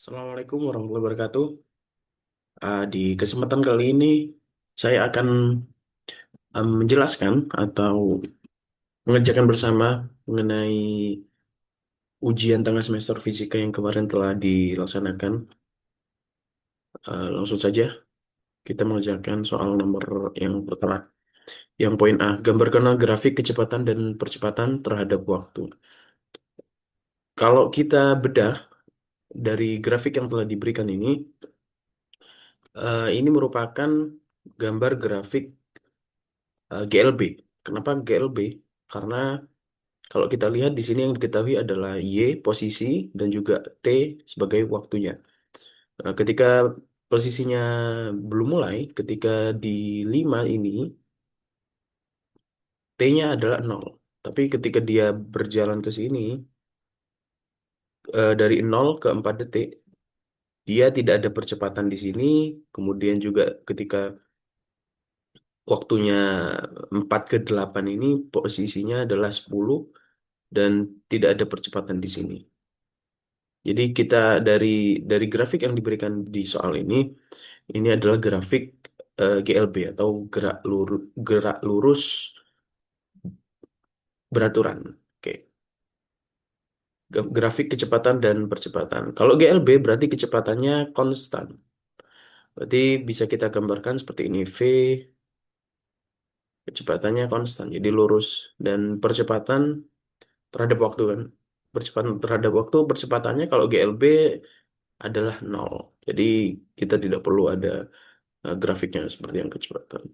Assalamualaikum warahmatullahi wabarakatuh. Di kesempatan kali ini saya akan menjelaskan atau mengerjakan bersama mengenai ujian tengah semester fisika yang kemarin telah dilaksanakan. Langsung saja kita mengerjakan soal nomor yang pertama. Yang poin A, gambarkanlah grafik kecepatan dan percepatan terhadap waktu. Kalau kita bedah dari grafik yang telah diberikan ini merupakan gambar grafik GLB. Kenapa GLB? Karena kalau kita lihat di sini yang diketahui adalah Y posisi dan juga T sebagai waktunya. Ketika posisinya belum mulai, ketika di 5 ini T-nya adalah 0. Tapi ketika dia berjalan ke sini dari 0 ke 4 detik, dia tidak ada percepatan di sini. Kemudian juga ketika waktunya 4 ke 8 ini posisinya adalah 10 dan tidak ada percepatan di sini. Jadi kita dari grafik yang diberikan di soal ini adalah grafik GLB atau gerak lurus beraturan. Oke, grafik kecepatan dan percepatan. Kalau GLB berarti kecepatannya konstan. Berarti bisa kita gambarkan seperti ini. V kecepatannya konstan, jadi lurus dan percepatan terhadap waktu kan. Percepatan terhadap waktu percepatannya kalau GLB adalah nol. Jadi kita tidak perlu ada grafiknya seperti yang kecepatan.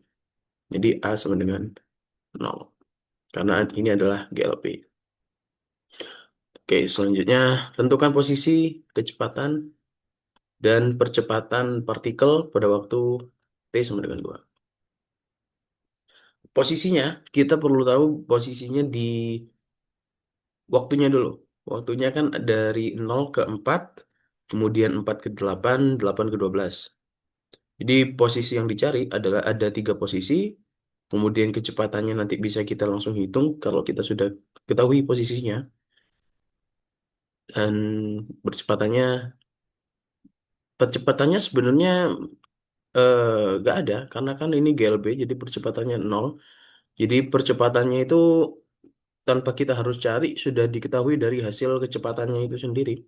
Jadi A sama dengan nol. Karena ini adalah GLP. Oke, selanjutnya tentukan posisi, kecepatan, dan percepatan partikel pada waktu T sama dengan 2. Posisinya, kita perlu tahu posisinya di waktunya dulu. Waktunya kan dari 0 ke 4, kemudian 4 ke 8, 8 ke 12. Jadi posisi yang dicari adalah ada tiga posisi, kemudian kecepatannya nanti bisa kita langsung hitung kalau kita sudah ketahui posisinya. Dan percepatannya, percepatannya sebenarnya nggak ada, karena kan ini GLB, jadi percepatannya nol. Jadi percepatannya itu tanpa kita harus cari, sudah diketahui dari hasil kecepatannya itu sendiri.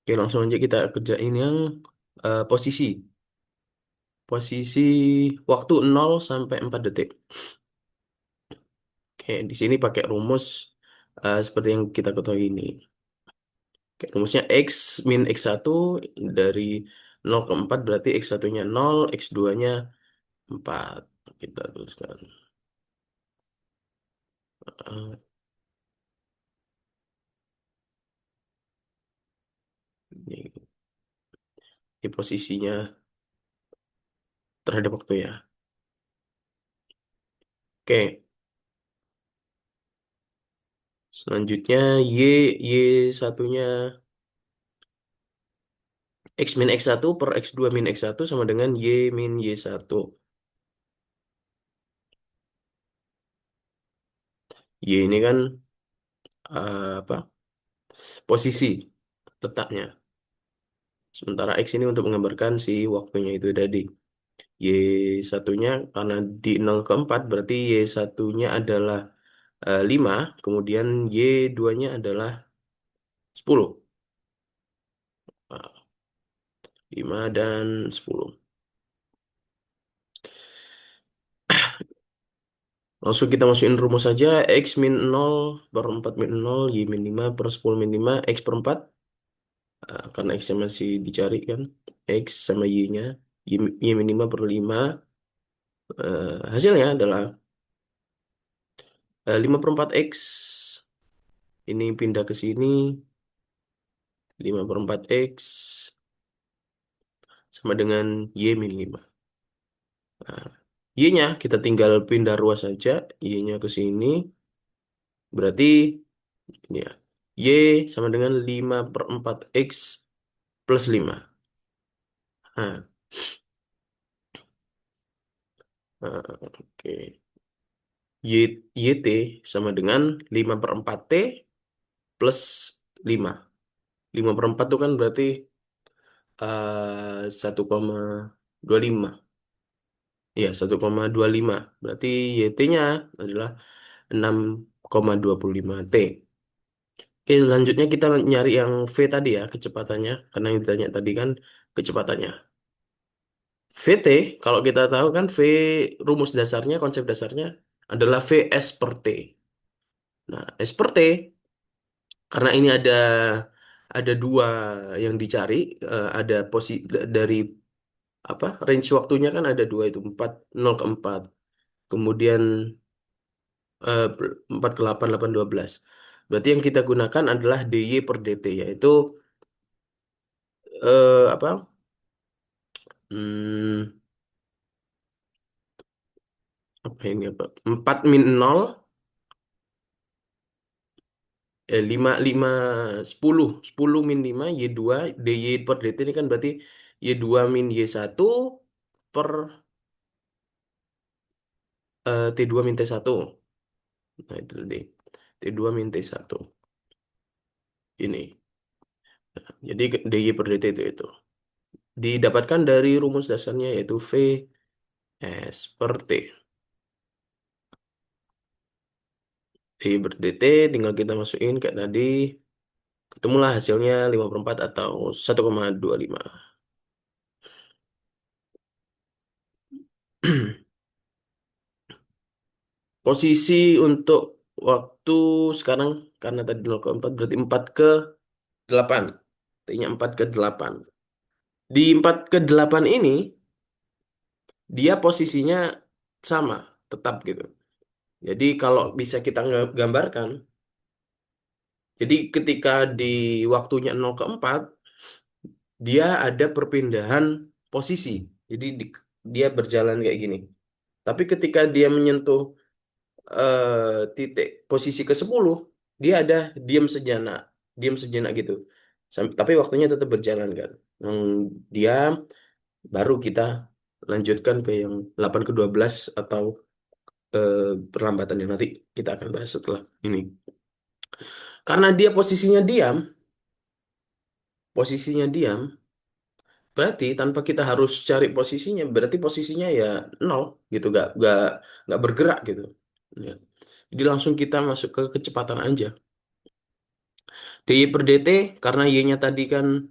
Oke, langsung aja kita kerjain yang posisi. Posisi waktu 0 sampai 4 detik. Oke, di sini pakai rumus seperti yang kita ketahui ini. Oke, rumusnya X min X1 dari 0 ke 4 berarti X1-nya 0, X2-nya 4. Kita tuliskan. Eh, ini, di posisinya terhadap waktu ya. Oke, selanjutnya Y satunya X min X1 per X2 min X1 sama dengan Y min Y1. Y ini kan apa? Posisi letaknya. Sementara X ini untuk menggambarkan si waktunya itu tadi. Y satunya karena di 0 ke 4 berarti Y satunya adalah 5, kemudian Y duanya adalah 10. Nah, 5 dan 10. Langsung kita masukin rumus saja. X min 0 per 4 min 0, Y min 5 per 10 min 5, X per 4. Karena X-nya masih dicari kan. X sama Y-nya. Y min 5 per 5. Hasilnya adalah 5 per 4 X. Ini pindah ke sini. 5 per 4 X sama dengan Y min 5. Nah, Y-nya kita tinggal pindah ruas saja. Y-nya ke sini. Berarti ini ya. Y sama dengan 5 per 4 X plus 5. Nah, oke. Y, YT sama dengan 5 per 4T plus 5. 5/4 itu kan berarti 1,25. Iya, 1,25. Berarti YT-nya adalah 6,25 T. Oke, selanjutnya kita nyari yang V tadi ya, kecepatannya. Karena yang ditanya tadi kan kecepatannya. VT, kalau kita tahu kan V, rumus dasarnya, konsep dasarnya adalah VS per T. Nah, S per T, karena ini ada dua yang dicari, ada dari apa range waktunya kan ada dua itu 0 ke 4, kemudian 4 ke 8, 8, 12. Berarti yang kita gunakan adalah DY per DT, yaitu apa? Hmm, apa ini apa? 4 - 0, 5 10 - 5 Y2 DY per DT ini kan berarti Y2 - Y1 per T2 - T1. Nah, itu tadi. T2 - T1 ini. Jadi DY per DT itu. Didapatkan dari rumus dasarnya yaitu V S per T. D per DT tinggal kita masukin kayak tadi. Ketemulah hasilnya 5/4 atau 1,25. Posisi untuk waktu sekarang karena tadi 0 ke 4 berarti 4 ke 8. Artinya 4 ke 8. Di 4 ke 8 ini dia posisinya sama, tetap gitu. Jadi kalau bisa kita gambarkan, jadi ketika di waktunya 0 ke 4 dia ada perpindahan posisi. Jadi dia berjalan kayak gini. Tapi ketika dia menyentuh titik posisi ke 10, dia ada diam sejenak, diam sejenak gitu. Tapi waktunya tetap berjalan kan. Yang diam, baru kita lanjutkan ke yang 8 ke 12 atau eh, perlambatan yang nanti kita akan bahas setelah ini. Karena dia posisinya diam, berarti tanpa kita harus cari posisinya, berarti posisinya ya nol gitu, nggak bergerak gitu. Ya. Jadi langsung kita masuk ke kecepatan aja. DY per DT karena Y-nya tadi kan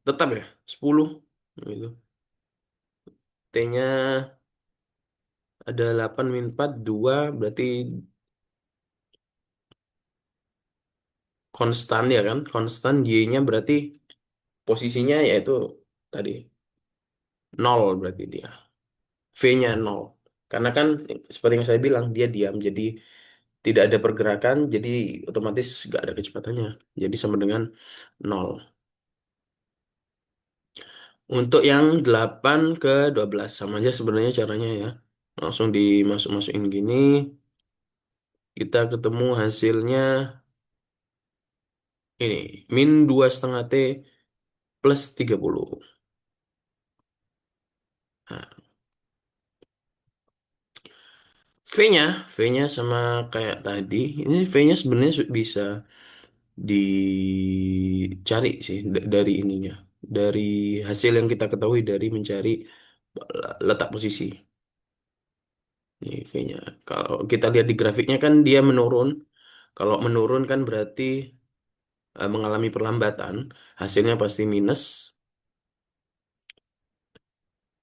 tetap ya 10 gitu. T-nya ada 8 - 4 2 berarti konstan ya kan? Konstan Y-nya berarti posisinya yaitu tadi nol berarti dia. V-nya nol. Karena kan seperti yang saya bilang dia diam jadi tidak ada pergerakan jadi otomatis nggak ada kecepatannya. Jadi sama dengan nol. Untuk yang 8 ke 12 sama aja sebenarnya caranya ya. Langsung dimasuk-masukin gini, kita ketemu hasilnya ini, -2,5 T plus 30. Nah, V-nya sama kayak tadi. Ini V-nya sebenarnya bisa dicari sih dari ininya. Dari hasil yang kita ketahui dari mencari letak posisi. Ini V-nya. Kalau kita lihat di grafiknya kan dia menurun. Kalau menurun kan berarti mengalami perlambatan, hasilnya pasti minus.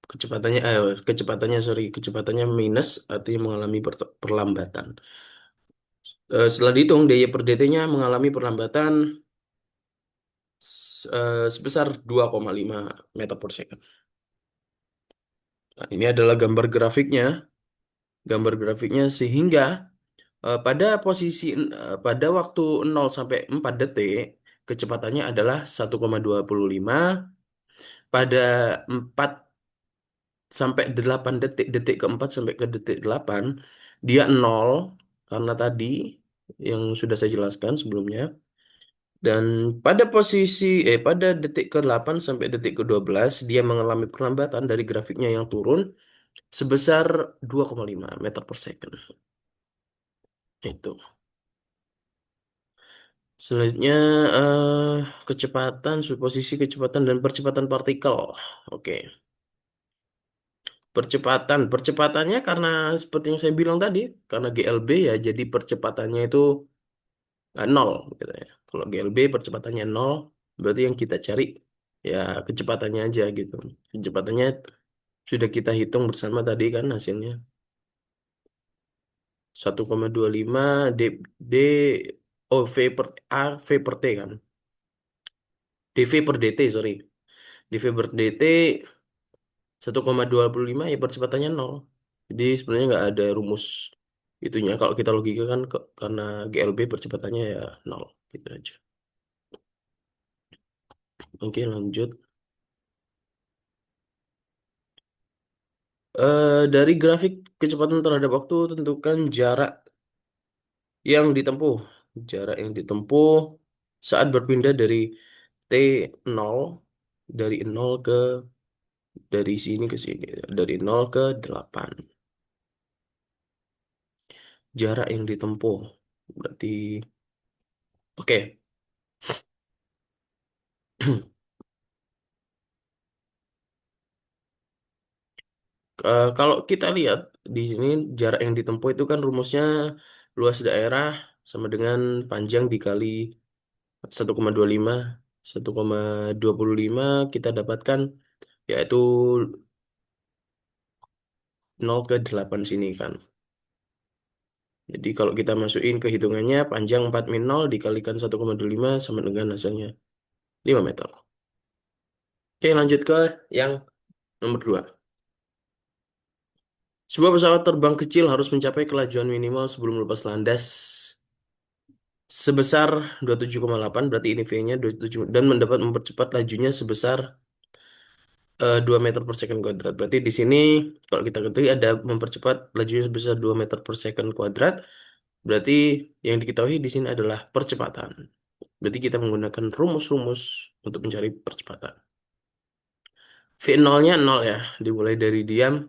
Kecepatannya minus artinya mengalami perlambatan. Setelah dihitung DY per DT-nya mengalami perlambatan sebesar 2,5 meter per second. Nah, ini adalah gambar grafiknya sehingga pada waktu 0 sampai 4 detik kecepatannya adalah 1,25. Pada 4 sampai 8 detik, detik keempat sampai ke detik 8, dia nol karena tadi yang sudah saya jelaskan sebelumnya. Dan pada detik ke 8 sampai detik ke 12 dia mengalami perlambatan dari grafiknya yang turun sebesar 2,5 meter per second. Itu. Selanjutnya eh, kecepatan, posisi kecepatan dan percepatan partikel. Oke, percepatannya karena seperti yang saya bilang tadi, karena GLB ya, jadi percepatannya itu nol, gitu ya. Kalau GLB percepatannya nol, berarti yang kita cari ya kecepatannya aja gitu. Kecepatannya sudah kita hitung bersama tadi kan hasilnya 1,25 D, D oh V per A V per T kan. dV per dt, sorry. dV per dt 1,25 ya percepatannya nol. Jadi sebenarnya nggak ada rumus itunya. Kalau kita logika kan karena GLB percepatannya ya nol. Gitu aja. Oke, lanjut. Dari grafik kecepatan terhadap waktu, tentukan jarak yang ditempuh. Jarak yang ditempuh saat berpindah dari T nol, dari sini ke sini. Dari 0 ke 8. Jarak yang ditempuh. Berarti, oke. Kalau kita lihat di sini jarak yang ditempuh itu kan rumusnya luas daerah sama dengan panjang dikali 1,25. 1,25 kita dapatkan yaitu 0 ke 8 sini kan. Jadi kalau kita masukin ke hitungannya panjang 4 min 0 dikalikan 1,25 sama dengan hasilnya 5 meter. Oke, lanjut ke yang nomor 2. Sebuah pesawat terbang kecil harus mencapai kelajuan minimal sebelum lepas landas sebesar 27,8, berarti ini V-nya 27, dan mendapat mempercepat lajunya sebesar 2 meter per second kuadrat. Berarti di sini kalau kita ketahui ada mempercepat lajunya sebesar 2 meter per second kuadrat. Berarti yang diketahui di sini adalah percepatan. Berarti kita menggunakan rumus-rumus untuk mencari percepatan. V0-nya 0 ya, dimulai dari diam.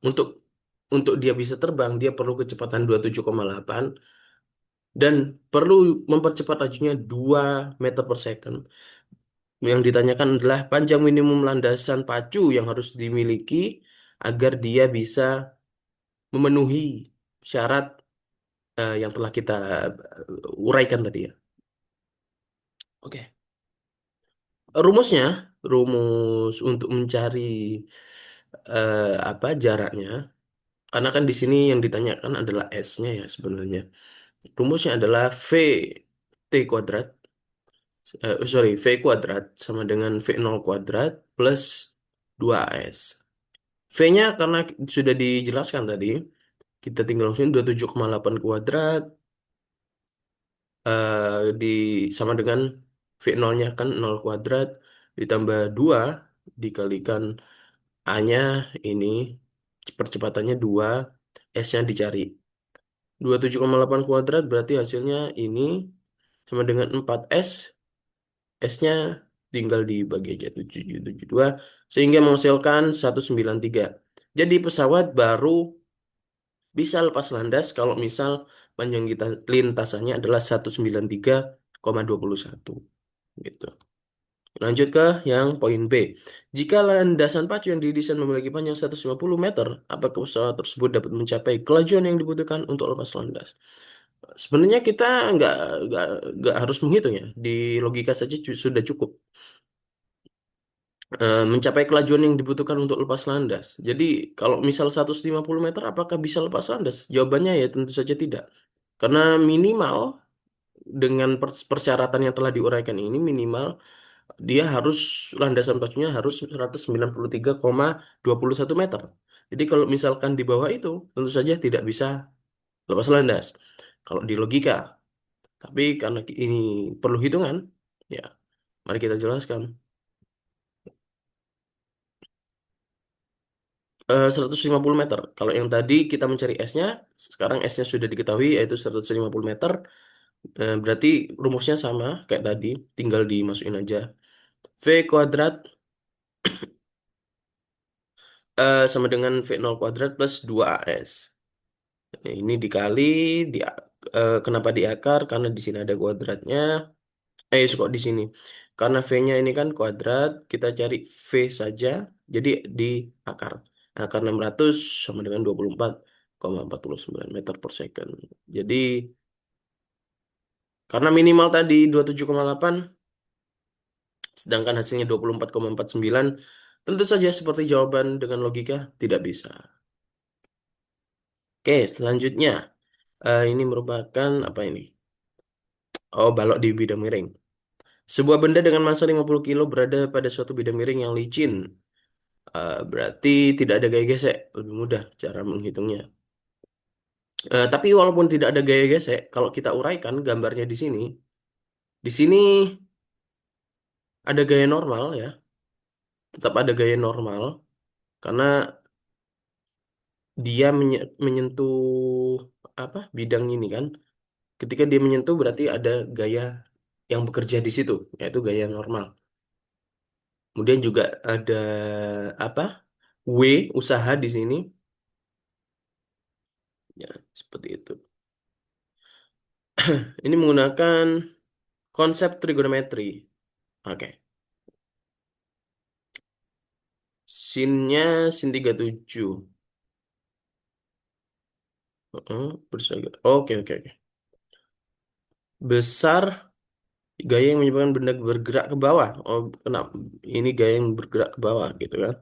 Untuk untuk dia bisa terbang, dia perlu kecepatan 27,8 dan perlu mempercepat lajunya 2 meter per second. Yang ditanyakan adalah panjang minimum landasan pacu yang harus dimiliki agar dia bisa memenuhi syarat yang telah kita uraikan tadi ya. Oke. Rumusnya, rumus untuk mencari apa jaraknya, karena kan di sini yang ditanyakan adalah S-nya ya sebenarnya. Rumusnya adalah V T kuadrat, sorry, V kuadrat sama dengan V0 kuadrat plus 2S. V-nya karena sudah dijelaskan tadi, kita tinggal langsung 27,8 kuadrat di sama dengan V0-nya kan 0 kuadrat ditambah 2 dikalikan A-nya ini percepatannya 2, S-nya dicari. 27,8 kuadrat berarti hasilnya ini sama dengan 4S, S-nya tinggal dibagi aja 7,772 sehingga menghasilkan 193. Jadi pesawat baru bisa lepas landas kalau misal panjang lintasannya adalah 193,21 gitu. Lanjut ke yang poin B. Jika landasan pacu yang didesain memiliki panjang 150 meter, apakah pesawat tersebut dapat mencapai kelajuan yang dibutuhkan untuk lepas landas? Sebenarnya kita nggak nggak nggak harus menghitung ya. Di logika saja sudah cukup. Mencapai kelajuan yang dibutuhkan untuk lepas landas. Jadi kalau misal 150 meter, apakah bisa lepas landas? Jawabannya ya tentu saja tidak. Karena minimal dengan persyaratan yang telah diuraikan ini minimal dia harus landasan pacunya harus 193,21 meter. Jadi kalau misalkan di bawah itu tentu saja tidak bisa lepas landas. Kalau di logika, tapi karena ini perlu hitungan, ya mari kita jelaskan. 150 meter. Kalau yang tadi kita mencari S-nya, sekarang S-nya sudah diketahui yaitu 150 meter. Berarti rumusnya sama kayak tadi, tinggal dimasukin aja. V kuadrat sama dengan V0 kuadrat plus 2AS. Nah, ini dikali, Kenapa di akar? Karena di sini ada kuadratnya. Kok di sini. Karena V-nya ini kan kuadrat, kita cari V saja. Jadi di akar. Akar 600 sama dengan 24,49 meter per second. Jadi karena minimal tadi 27,8, sedangkan hasilnya 24,49, tentu saja seperti jawaban dengan logika tidak bisa. Oke, selanjutnya. Ini merupakan apa ini? Oh, balok di bidang miring. Sebuah benda dengan massa 50 kilo berada pada suatu bidang miring yang licin. Berarti tidak ada gaya gesek. Lebih mudah cara menghitungnya. Tapi walaupun tidak ada gaya gesek, kalau kita uraikan gambarnya di sini ada gaya normal ya. Tetap ada gaya normal karena dia menyentuh apa bidang ini kan. Ketika dia menyentuh berarti ada gaya yang bekerja di situ, yaitu gaya normal. Kemudian juga ada apa? W usaha di sini. Ya, seperti itu. Ini menggunakan konsep trigonometri. Oke. Sinnya sin 37. Oke, oke, oke. Besar gaya yang menyebabkan benda bergerak ke bawah. Oh, kenapa? Ini gaya yang bergerak ke bawah gitu kan.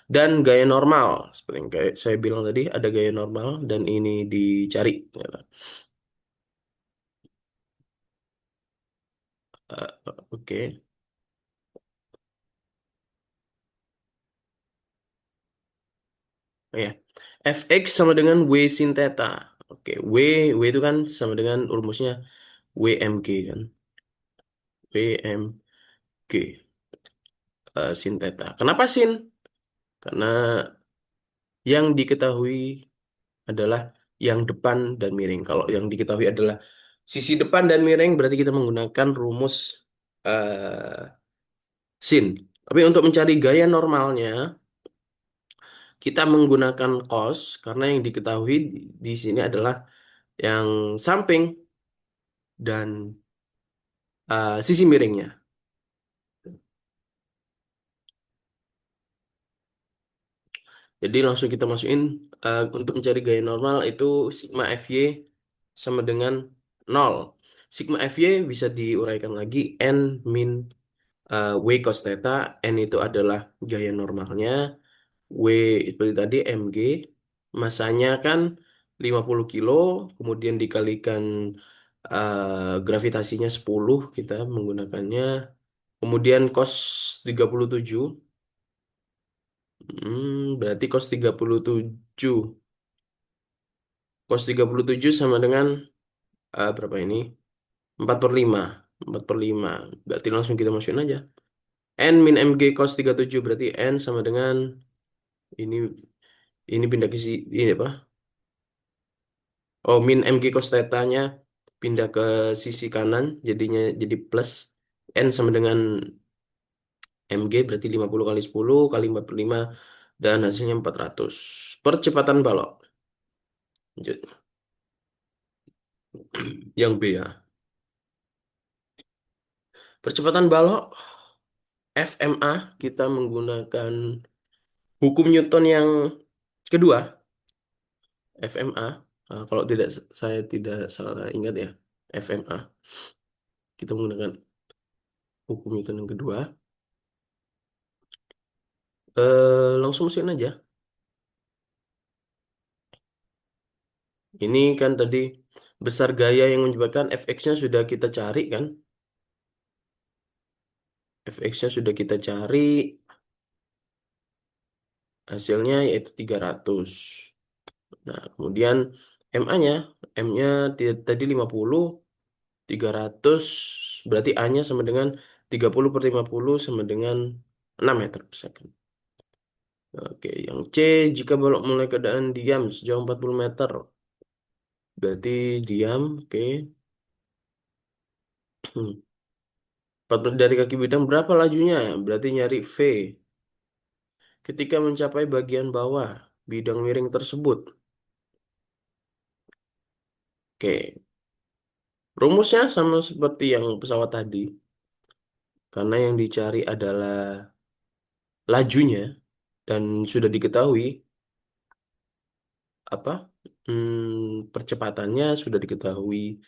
Dan gaya normal. Seperti yang kayak saya bilang tadi, ada gaya normal dan ini dicari. Gitu. Oke. Ya. Fx sama dengan W sin theta. Oke, W itu kan sama dengan rumusnya WMG kan. WMG sin theta. Kenapa sin? Karena yang diketahui adalah yang depan dan miring. Kalau yang diketahui adalah sisi depan dan miring, berarti kita menggunakan rumus sin. Tapi untuk mencari gaya normalnya, kita menggunakan cos karena yang diketahui di sini adalah yang samping dan sisi miringnya. Jadi langsung kita masukin untuk mencari gaya normal itu sigma FY sama dengan nol. Sigma FY bisa diuraikan lagi N min W cos theta. N itu adalah gaya normalnya. W seperti tadi mg. Masanya kan 50 kilo. Kemudian dikalikan gravitasinya 10. Kita menggunakannya. Kemudian cos 37. Berarti cos 37. Cos 37 sama dengan berapa ini? 4/5. 4/5. Berarti langsung kita masukin aja. N min MG cos 37 berarti N sama dengan ini pindah ke ini apa? Oh, min MG cos theta-nya pindah ke sisi kanan jadinya jadi plus N sama dengan MG berarti 50 kali 10 kali 4/5 dan hasilnya 400. Percepatan balok. Lanjut. Yang B ya. Percepatan balok FMA kita menggunakan hukum Newton yang kedua, FMA. Kalau tidak saya tidak salah ingat ya, FMA. Kita menggunakan hukum Newton yang kedua. Langsung masukin aja. Ini kan tadi besar gaya yang menyebabkan Fx-nya sudah kita cari kan. Fx-nya sudah kita cari, hasilnya yaitu 300. Nah, kemudian MA-nya, M-nya tadi 50, 300 berarti A-nya sama dengan 30/50 sama dengan 6 meter per second. Oke, yang C, jika balok mulai keadaan diam sejauh 40 meter, berarti diam, oke. Hmm. Dari kaki bidang berapa lajunya? Berarti nyari V. Ketika mencapai bagian bawah bidang miring tersebut. Oke, Rumusnya sama seperti yang pesawat tadi, karena yang dicari adalah lajunya dan sudah diketahui apa percepatannya sudah diketahui,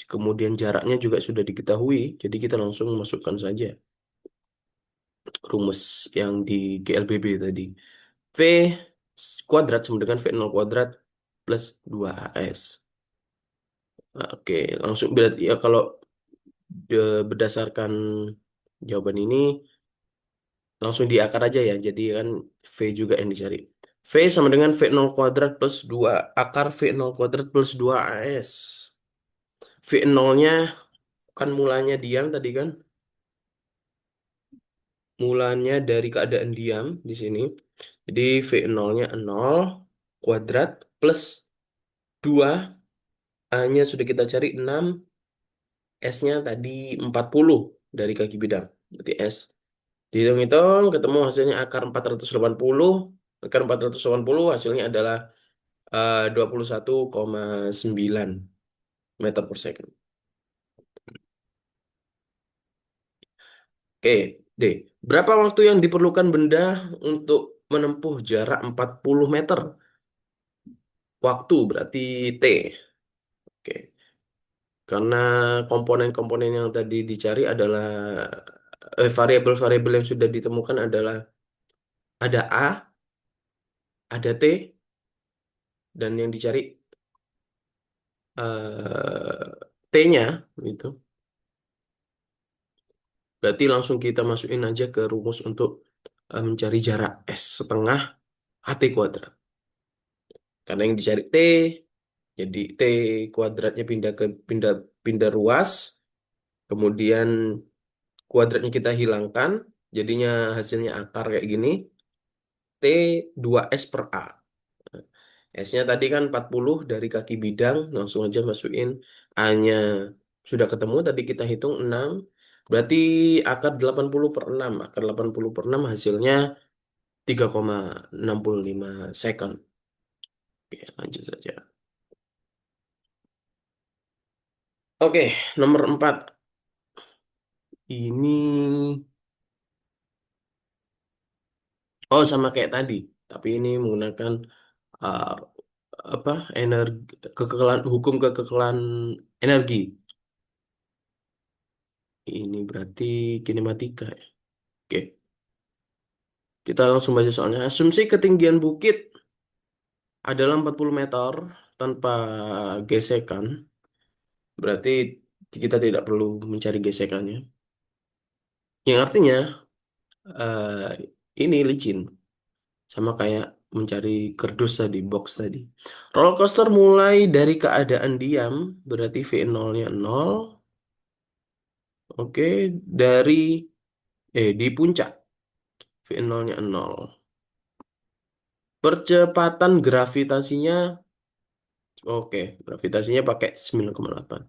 kemudian jaraknya juga sudah diketahui. Jadi kita langsung masukkan saja rumus yang di GLBB tadi. V kuadrat sama dengan V0 kuadrat plus 2AS. Nah, oke, langsung berarti ya kalau berdasarkan jawaban ini langsung diakar aja ya. Jadi kan V juga yang dicari. V sama dengan V0 kuadrat plus 2 akar V0 kuadrat plus 2AS. V0-nya kan mulanya diam tadi kan. Mulanya dari keadaan diam di sini. Jadi V0-nya 0 kuadrat plus 2 A-nya sudah kita cari 6, S-nya tadi 40 dari kaki bidang. Berarti S. Dihitung-hitung, ketemu hasilnya akar 480. Akar 480 hasilnya adalah 21,9 meter per second. Oke, D. Berapa waktu yang diperlukan benda untuk menempuh jarak 40 meter? Waktu berarti T. Oke. Karena komponen-komponen yang tadi dicari adalah variabel-variabel yang sudah ditemukan adalah ada A, ada T, dan yang dicari T-nya gitu. Berarti langsung kita masukin aja ke rumus untuk mencari jarak S setengah AT kuadrat. Karena yang dicari T, jadi T kuadratnya pindah pindah ruas, kemudian kuadratnya kita hilangkan, jadinya hasilnya akar kayak gini, T 2S per A. S-nya tadi kan 40 dari kaki bidang, langsung aja masukin A-nya sudah ketemu, tadi kita hitung 6, berarti akar 80 per 6. Akar 80 per 6 hasilnya 3,65 second. Oke, lanjut saja. Oke, nomor 4. Ini, oh sama kayak tadi, tapi ini menggunakan uh, apa energi kekekalan hukum kekekalan energi. Ini berarti kinematika ya. Oke, kita langsung baca soalnya. Asumsi ketinggian bukit adalah 40 meter tanpa gesekan. Berarti kita tidak perlu mencari gesekannya. Yang artinya ini licin. Sama kayak mencari kerdus tadi, box tadi. Roller coaster mulai dari keadaan diam, berarti V0-nya 0. Oke, dari di puncak V0-nya 0. Percepatan gravitasinya, oke, gravitasinya pakai 9,8.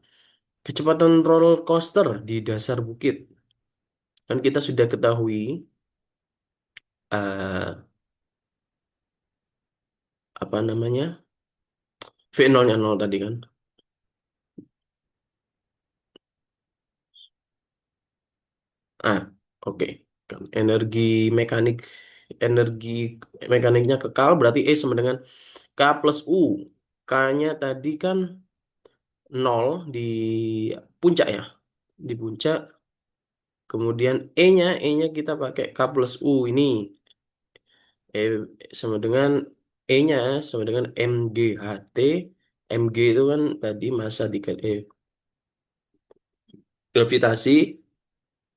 Kecepatan roller coaster di dasar bukit. Kan kita sudah ketahui eh, apa namanya? V0-nya 0 tadi kan. Ah, oke. Kan energi mekaniknya kekal berarti E sama dengan K plus U. K-nya tadi kan 0 di puncak ya. Di puncak. Kemudian E-nya kita pakai K plus U ini. E sama dengan E-nya sama dengan MGHT. MG itu kan tadi massa dikali gravitasi.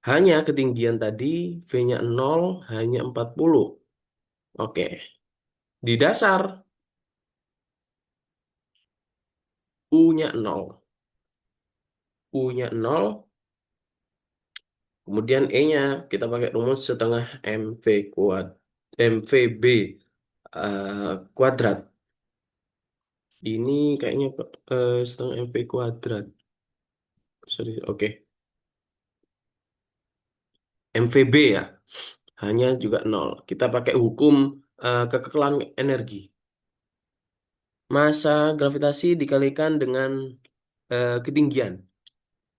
Hanya ketinggian tadi V-nya 0 hanya 40. Oke. Di dasar U-nya 0. U-nya 0. Kemudian E-nya kita pakai rumus setengah MV kuad MVB kuadrat. Ini kayaknya setengah MV kuadrat. Sorry, oke. MVB ya. Hanya juga 0. Kita pakai hukum kekekalan energi. Massa gravitasi dikalikan dengan ketinggian.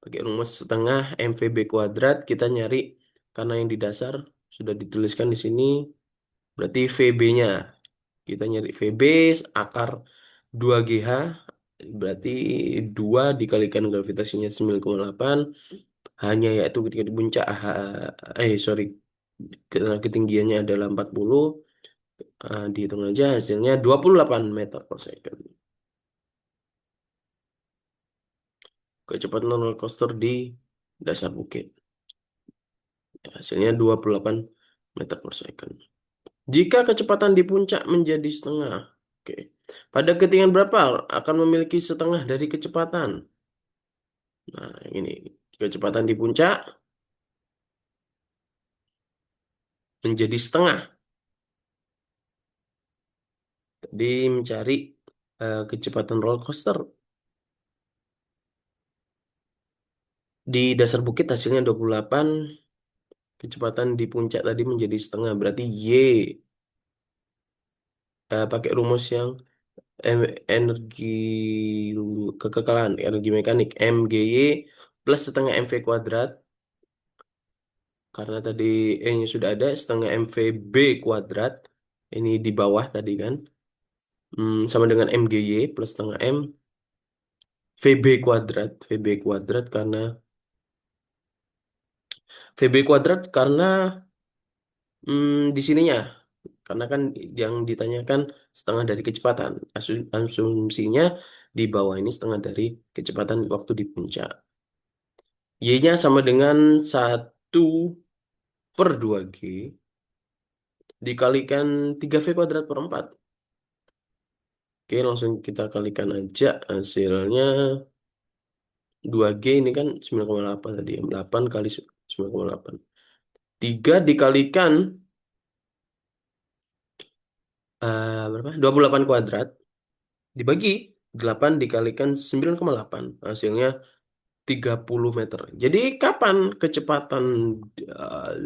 Pakai rumus setengah MVB kuadrat kita nyari karena yang di dasar sudah dituliskan di sini berarti VB-nya. Kita nyari VB akar 2GH berarti 2 dikalikan gravitasinya 9,8 hanya yaitu ketika di puncak sorry ketinggiannya adalah 40 dihitung aja hasilnya 28 meter per second. Kecepatan roller coaster di dasar bukit. Hasilnya 28 meter per second. Jika kecepatan di puncak menjadi setengah, oke. Pada ketinggian berapa akan memiliki setengah dari kecepatan? Nah, ini kecepatan di puncak menjadi setengah. Tadi mencari kecepatan roller coaster di dasar bukit hasilnya 28, kecepatan di puncak tadi menjadi setengah. Berarti Y pakai rumus yang energi kekekalan, energi mekanik MGY plus setengah MV kuadrat. Karena tadi E-nya sudah ada setengah MVB kuadrat. Ini di bawah tadi kan. Sama dengan MGY plus setengah M VB kuadrat. VB kuadrat karena VB kuadrat karena di sininya. Karena kan yang ditanyakan setengah dari kecepatan. Asumsinya di bawah ini setengah dari kecepatan waktu di puncak. Y-nya sama dengan 1/2G dikalikan 3V kuadrat per 4. Oke, langsung kita kalikan aja hasilnya 2G ini kan 9,8 tadi ya. 8 kali 9,8. 3 dikalikan berapa? 28 kuadrat dibagi 8 dikalikan 9,8. Hasilnya 30 meter. Jadi kapan kecepatan uh,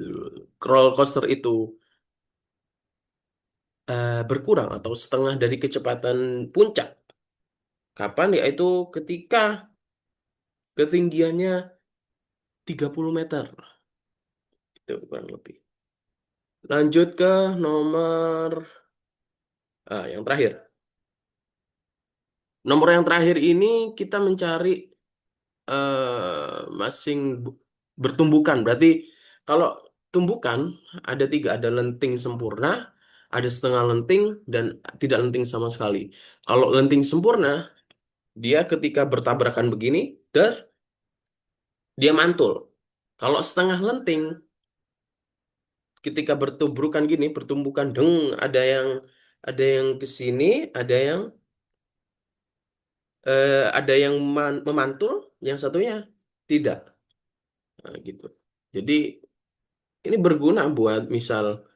roller coaster itu berkurang atau setengah dari kecepatan puncak? Kapan? Yaitu ketika ketinggiannya 30 meter. Itu kurang lebih. Lanjut ke nomor yang terakhir. Nomor yang terakhir ini kita mencari masing bertumbukan. Berarti kalau tumbukan ada tiga, ada lenting sempurna, ada setengah lenting, dan tidak lenting sama sekali. Kalau lenting sempurna, dia ketika bertabrakan begini, dia mantul. Kalau setengah lenting, ketika bertumbukan gini, bertumbukan deng, ada yang ke sini, ada yang memantul, yang satunya tidak. Nah, gitu. Jadi ini berguna buat misal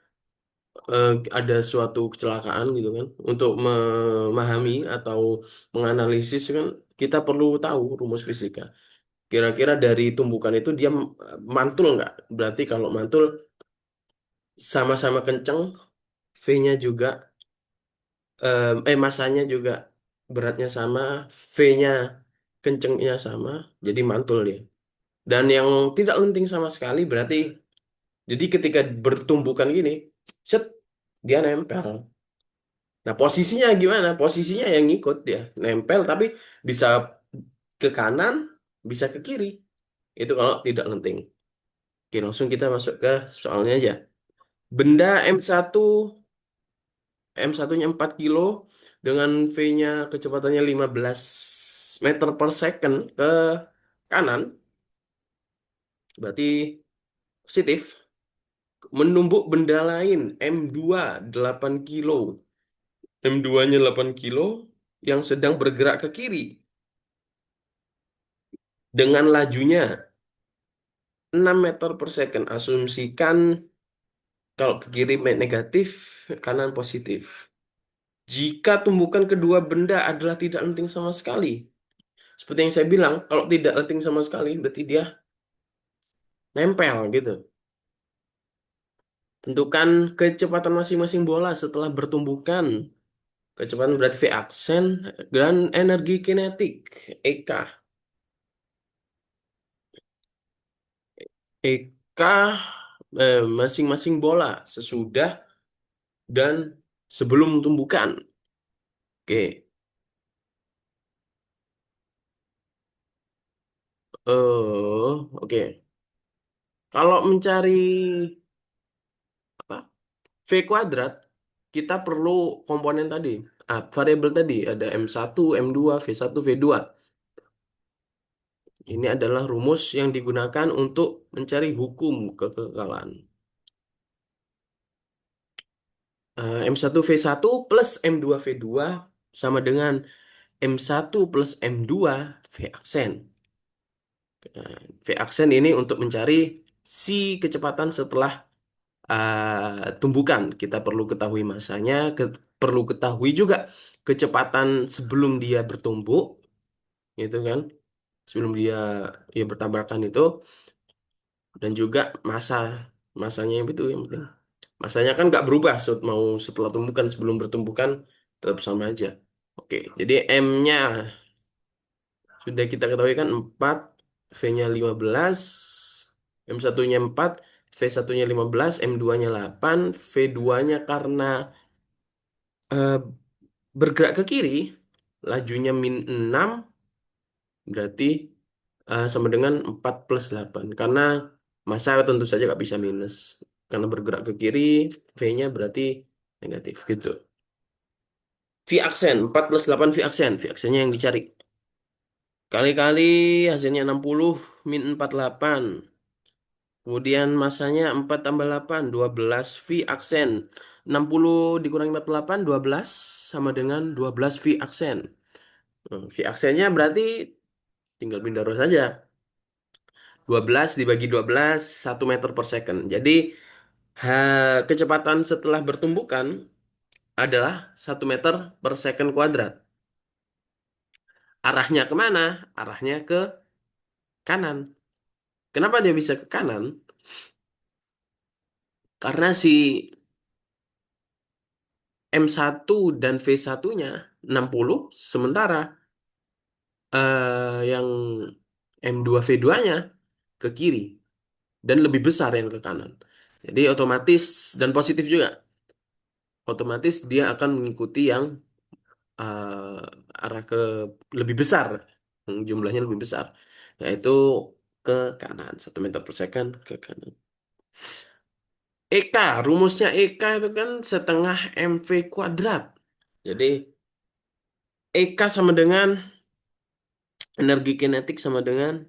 ada suatu kecelakaan gitu kan, untuk memahami atau menganalisis kan kita perlu tahu rumus fisika. Kira-kira dari tumbukan itu dia mantul nggak? Berarti kalau mantul sama-sama kenceng, V-nya juga masanya juga beratnya sama, V-nya kencengnya sama, jadi mantul dia. Dan yang tidak lenting sama sekali berarti jadi ketika bertumbukan gini, set dia nempel. Nah, posisinya gimana? Posisinya yang ngikut dia, nempel tapi bisa ke kanan, bisa ke kiri. Itu kalau tidak lenting. Oke, langsung kita masuk ke soalnya aja. Benda M1-nya 4 kilo dengan V-nya kecepatannya 15 meter per second ke kanan, berarti positif. Menumbuk benda lain M2 8 kilo. M2-nya 8 kilo yang sedang bergerak ke kiri dengan lajunya 6 meter per second. Asumsikan kalau ke kiri negatif, kanan positif. Jika tumbukan kedua benda adalah tidak lenting sama sekali. Seperti yang saya bilang, kalau tidak lenting sama sekali, berarti dia nempel gitu. Tentukan kecepatan masing-masing bola setelah bertumbukan. Kecepatan berarti V aksen dan energi kinetik, EK. EK masing-masing bola sesudah dan sebelum tumbukan. Oke. Oke. Kalau mencari apa? V kuadrat, kita perlu komponen tadi. Variabel tadi ada M1, M2, V1, V2. Ini adalah rumus yang digunakan untuk mencari hukum kekekalan. M1 V1 plus M2 V2 sama dengan M1 plus M2 V aksen. V aksen ini untuk mencari si kecepatan setelah tumbukan. Kita perlu ketahui masanya, perlu ketahui juga kecepatan sebelum dia bertumbuh, gitu kan? Sebelum dia ya bertabrakan itu, dan juga masanya yang itu yang penting. Masanya kan nggak berubah mau setelah tumbukan sebelum bertumbukan tetap sama aja. Oke, jadi M-nya sudah kita ketahui kan 4, V-nya 15, M1-nya 4, V1-nya 15, M2-nya 8, V2-nya karena eh, bergerak ke kiri, lajunya -6, berarti sama dengan 4 plus 8. Karena massa tentu saja nggak bisa minus. Karena bergerak ke kiri, V-nya berarti negatif gitu. V aksen, 4 plus 8 V aksen. V aksennya yang dicari. Kali-kali hasilnya 60 min 48. Kemudian masanya 4 tambah 8, 12 V aksen. 60 dikurangi 48, 12 sama dengan 12 V aksen. V aksennya berarti tinggal pindah row saja. 12 dibagi 12, 1 meter per second. Jadi kecepatan setelah bertumbukan adalah 1 meter per second kuadrat. Arahnya kemana? Arahnya ke kanan. Kenapa dia bisa ke kanan? Karena si M1 dan V1-nya 60, sementara yang M2 V2-nya ke kiri dan lebih besar yang ke kanan. Jadi otomatis dan positif juga. Otomatis dia akan mengikuti yang arah ke lebih besar, yang jumlahnya lebih besar, yaitu ke kanan, 1 meter per second ke kanan. EK, rumusnya EK itu kan setengah MV kuadrat. Jadi EK sama dengan energi kinetik sama dengan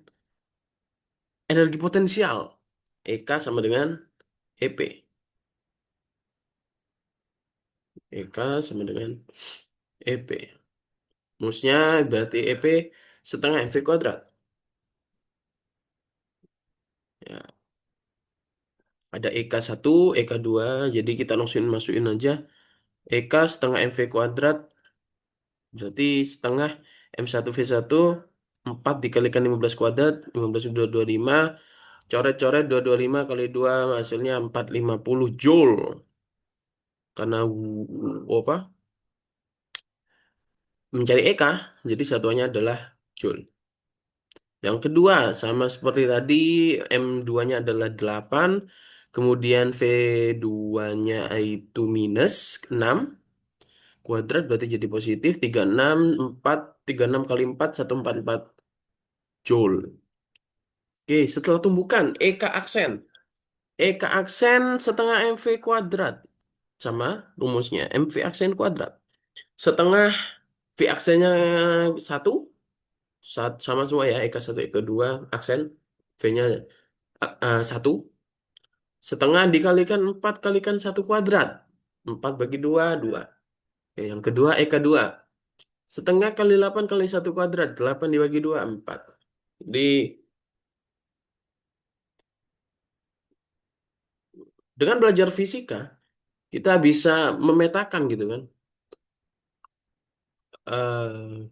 energi potensial. EK sama dengan EP. EK sama dengan EP. Rumusnya berarti EP setengah MV kuadrat. Ya, ada EK1, EK2, jadi kita langsung masukin aja. EK setengah MV kuadrat berarti setengah M1 V1 4 dikalikan 15 kuadrat, 15 225, coret-coret 225 kali 2 hasilnya 450 joule. Karena apa? Mencari EK, jadi satuannya adalah joule. Yang kedua, sama seperti tadi, M2-nya adalah 8, kemudian V2-nya itu minus 6, kuadrat berarti jadi positif, 36, 4, 36 kali 4, 144 joule. Oke, setelah tumbukan, EK aksen. EK aksen setengah MV kuadrat. Sama rumusnya, MV aksen kuadrat. Setengah V aksennya 1, sama semua ya, EK1, EK2, aksen. V-nya 1. Setengah dikalikan 4 kalikan 1 kuadrat. 4 bagi 2, 2. Oke, yang kedua, EK2. Setengah kali 8 kali 1 kuadrat. 8 dibagi 2, 4. Jadi, dengan belajar fisika, kita bisa memetakan gitu kan. eh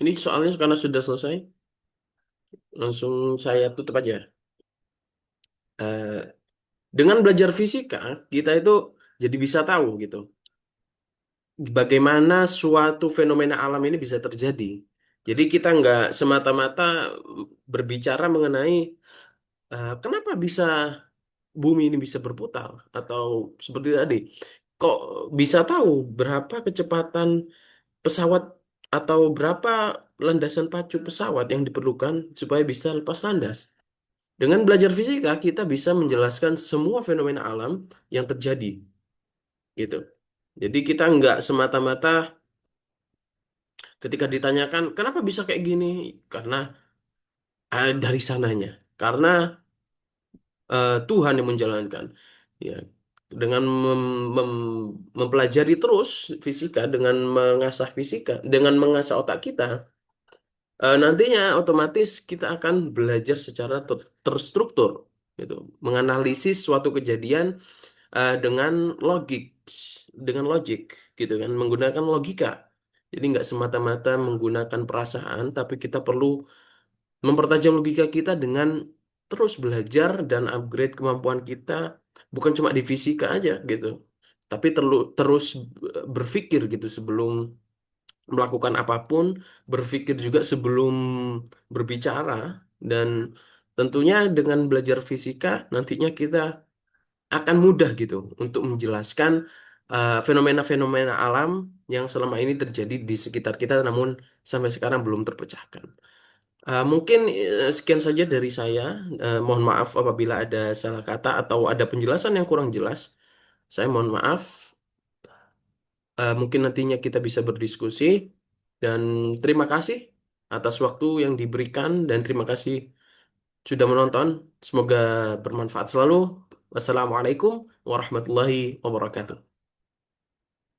ini soalnya karena sudah selesai, langsung saya tutup aja. Eh, dengan belajar fisika, kita itu jadi bisa tahu gitu, bagaimana suatu fenomena alam ini bisa terjadi. Jadi kita nggak semata-mata berbicara mengenai Kenapa bisa bumi ini bisa berputar? Atau seperti tadi, kok bisa tahu berapa kecepatan pesawat atau berapa landasan pacu pesawat yang diperlukan supaya bisa lepas landas? Dengan belajar fisika, kita bisa menjelaskan semua fenomena alam yang terjadi, gitu. Jadi kita nggak semata-mata ketika ditanyakan kenapa bisa kayak gini, karena dari sananya, karena Tuhan yang menjalankan. Ya, dengan mempelajari terus fisika, dengan mengasah fisika, dengan mengasah otak kita, nantinya otomatis kita akan belajar secara terstruktur, gitu, menganalisis suatu kejadian dengan logik, gitu kan, menggunakan logika. Jadi nggak semata-mata menggunakan perasaan, tapi kita perlu mempertajam logika kita dengan terus belajar dan upgrade kemampuan kita, bukan cuma di fisika aja gitu, tapi terus berpikir gitu sebelum melakukan apapun, berpikir juga sebelum berbicara, dan tentunya dengan belajar fisika nantinya kita akan mudah gitu untuk menjelaskan fenomena-fenomena alam yang selama ini terjadi di sekitar kita namun sampai sekarang belum terpecahkan. Mungkin sekian saja dari saya. Mohon maaf apabila ada salah kata atau ada penjelasan yang kurang jelas. Saya mohon maaf. Mungkin nantinya kita bisa berdiskusi. Dan terima kasih atas waktu yang diberikan dan terima kasih sudah menonton. Semoga bermanfaat selalu. Wassalamualaikum warahmatullahi wabarakatuh.